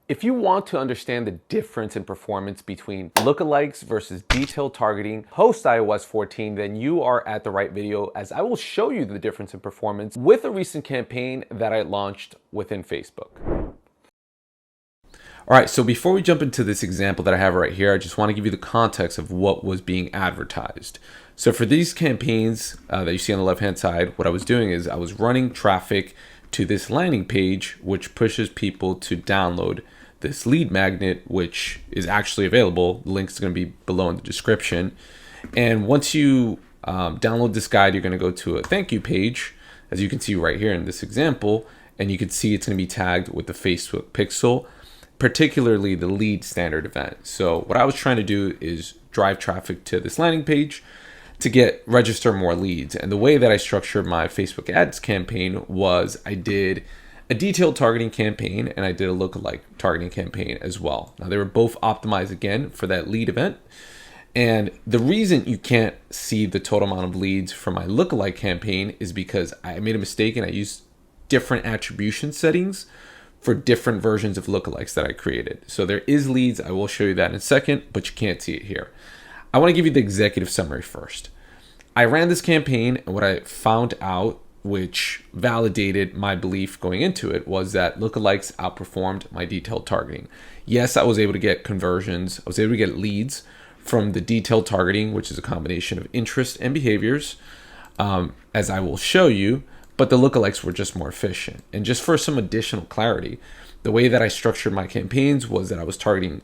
If you want to understand the difference in performance between lookalikes versus detailed targeting post iOS 14, then you are at the right video, as I will show you the difference in performance with a recent campaign that I launched within Facebook. All right, so before we jump into this example that I have right here, I just want to give you the context of what was being advertised. So for these campaigns that you see on the left-hand side, what I was doing is I was running traffic to this landing page, which pushes people to download this lead magnet, which is actually available. The link is going to be below in the description. And once you download this guide, you're going to go to a thank you page, as you can see right here in this example, and you can see it's going to be tagged with the Facebook pixel, particularly the lead standard event. So what I was trying to do is drive traffic to this landing page to register more leads. And the way that I structured my Facebook ads campaign was I did a detailed targeting campaign and I did a lookalike targeting campaign as well. Now they were both optimized again for that lead event. And the reason you can't see the total amount of leads for my lookalike campaign is because I made a mistake and I used different attribution settings for different versions of lookalikes that I created. So there is leads, I will show you that in a second, but you can't see it here. I want to give you the executive summary first. I ran this campaign and what I found out, which validated my belief going into it, was that lookalikes outperformed my detailed targeting. Yes, I was able to get conversions. I was able to get leads from the detailed targeting, which is a combination of interest and behaviors, as I will show you, but the lookalikes were just more efficient. And just for some additional clarity, the way that I structured my campaigns was that I was targeting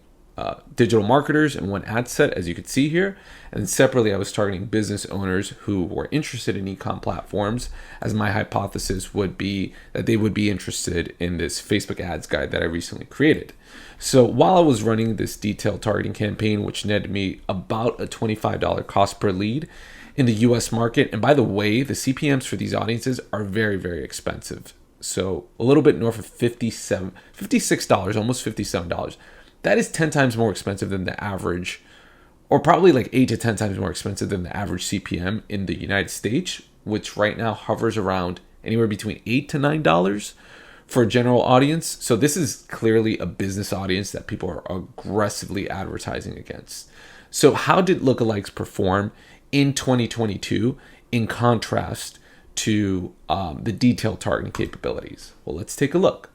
digital marketers in one ad set, as you can see here. And separately, I was targeting business owners who were interested in e-com platforms, as my hypothesis would be that they would be interested in this Facebook ads guide that I recently created. So while I was running this detailed targeting campaign, which netted me about a $25 cost per lead in the US market, and by the way, the CPMs for these audiences are very, very expensive. So a little bit north of $56, almost $57. That is 10 times more expensive than the average, or probably like 8 to 10 times more expensive than the average CPM in the United States, which right now hovers around anywhere between $8 to $9 for a general audience. So this is clearly a business audience that people are aggressively advertising against. So how did lookalikes perform in 2022 in contrast to the detailed targeting capabilities? Well, let's take a look.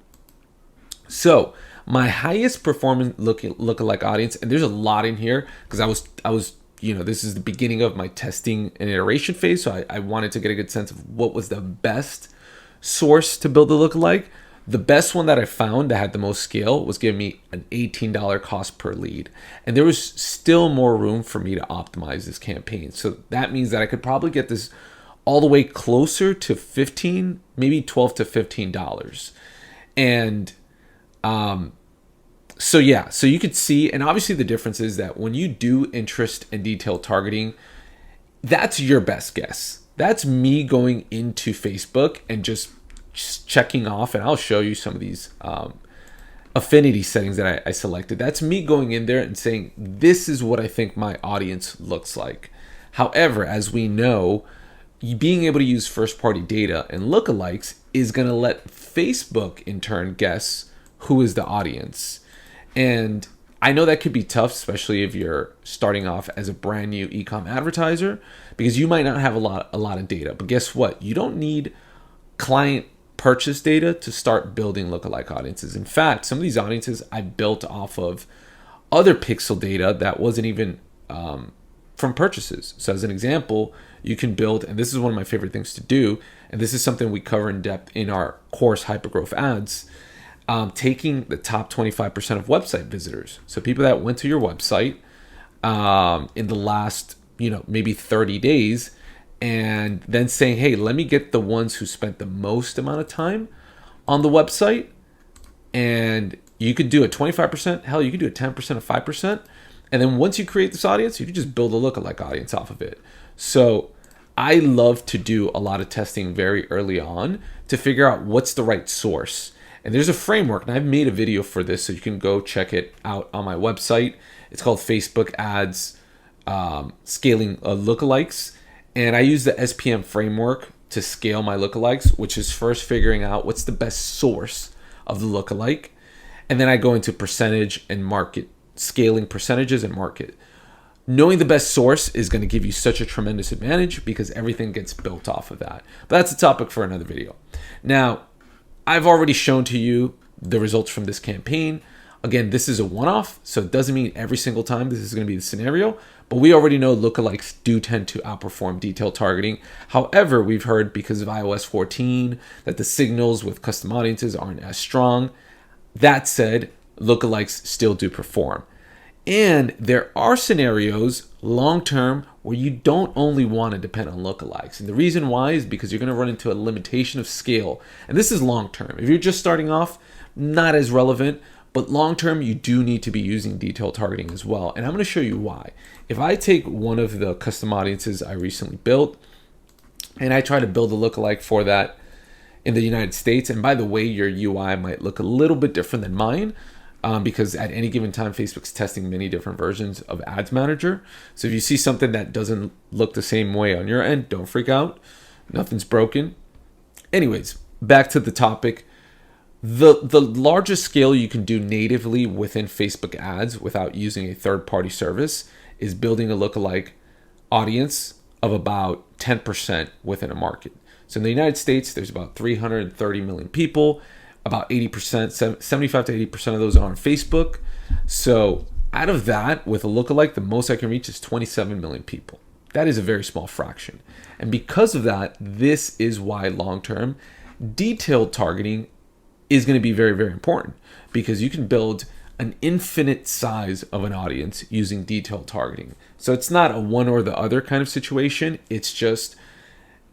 So my highest performing lookalike audience, and there's a lot in here because I was, this is the beginning of my testing and iteration phase. So I wanted to get a good sense of what was the best source to build a lookalike. The best one that I found that had the most scale was giving me an $18 cost per lead. And there was still more room for me to optimize this campaign. So that means that I could probably get this all the way closer to $15, maybe $12 to $15. And so you could see, and obviously the difference is that when you do interest and detailed targeting, that's your best guess. That's me going into Facebook and just checking off, and I'll show you some of these affinity settings that I selected. That's me going in there and saying, this is what I think my audience looks like. However, as we know, being able to use first-party data and lookalikes is going to let Facebook in turn guess who is the audience. And I know that could be tough, especially if you're starting off as a brand new e-com advertiser, because you might not have a lot of data. But guess what? You don't need client purchase data to start building lookalike audiences. In fact, some of these audiences I built off of other pixel data that wasn't even from purchases. So as an example, you can build, and this is one of my favorite things to do, and this is something we cover in depth in our course, Hypergrowth Ads, taking the top 25% of website visitors. So people that went to your website in the last, maybe 30 days, and then saying, hey, let me get the ones who spent the most amount of time on the website. And you could do a 25%, hell, you could do a 10% or 5%. And then once you create this audience, you can just build a lookalike audience off of it. So I love to do a lot of testing very early on to figure out what's the right source. And there's a framework, and I've made a video for this, so you can go check it out on my website. It's called Facebook Ads Scaling Lookalikes. And I use the SPM framework to scale my lookalikes, which is first figuring out what's the best source of the lookalike. And then I go into percentage and market, scaling percentages and market. Knowing the best source is going to give you such a tremendous advantage because everything gets built off of that. But that's a topic for another video. Now, I've already shown to you the results from this campaign. Again, this is a one-off, so it doesn't mean every single time this is going to be the scenario, but we already know lookalikes do tend to outperform detailed targeting. However, we've heard because of iOS 14 that the signals with custom audiences aren't as strong. That said, lookalikes still do perform. And there are scenarios long-term where you don't only want to depend on lookalikes. And the reason why is because you're going to run into a limitation of scale. And this is long-term. If you're just starting off, not as relevant. But long-term, you do need to be using detailed targeting as well. And I'm going to show you why. If I take one of the custom audiences I recently built, and I try to build a lookalike for that in the United States, and by the way, your UI might look a little bit different than mine, because at any given time, Facebook's testing many different versions of Ads Manager. So if you see something that doesn't look the same way on your end, don't freak out. Nothing's broken. Anyways, back to the topic. The largest scale you can do natively within Facebook ads without using a third-party service is building a lookalike audience of about 10% within a market. So in the United States, there's about 330 million people. About 80%, 75 to 80% of those are on Facebook. So out of that, with a lookalike, the most I can reach is 27 million people. That is a very small fraction. And because of that, this is why long-term detailed targeting is going to be very, very important, because you can build an infinite size of an audience using detailed targeting. So it's not a one or the other kind of situation. It's just,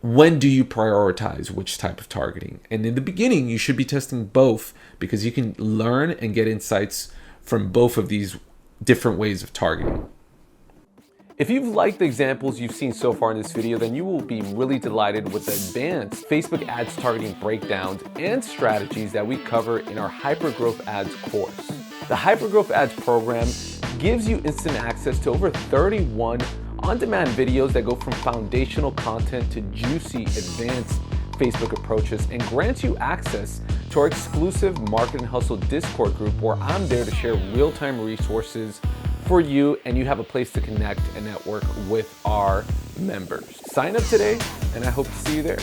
when do you prioritize which type of targeting? And in the beginning, you should be testing both, because you can learn and get insights from both of these different ways of targeting. If you've liked the examples you've seen so far in this video, then you will be really delighted with the advanced Facebook ads targeting breakdowns and strategies that we cover in our Hypergrowth Ads course. The Hypergrowth Ads program gives you instant access to over 31 on-demand videos that go from foundational content to juicy advanced Facebook approaches, and grants you access to our exclusive Market and Hustle Discord group, where I'm there to share real-time resources for you, and you have a place to connect and network with our members. Sign up today, and I hope to see you there.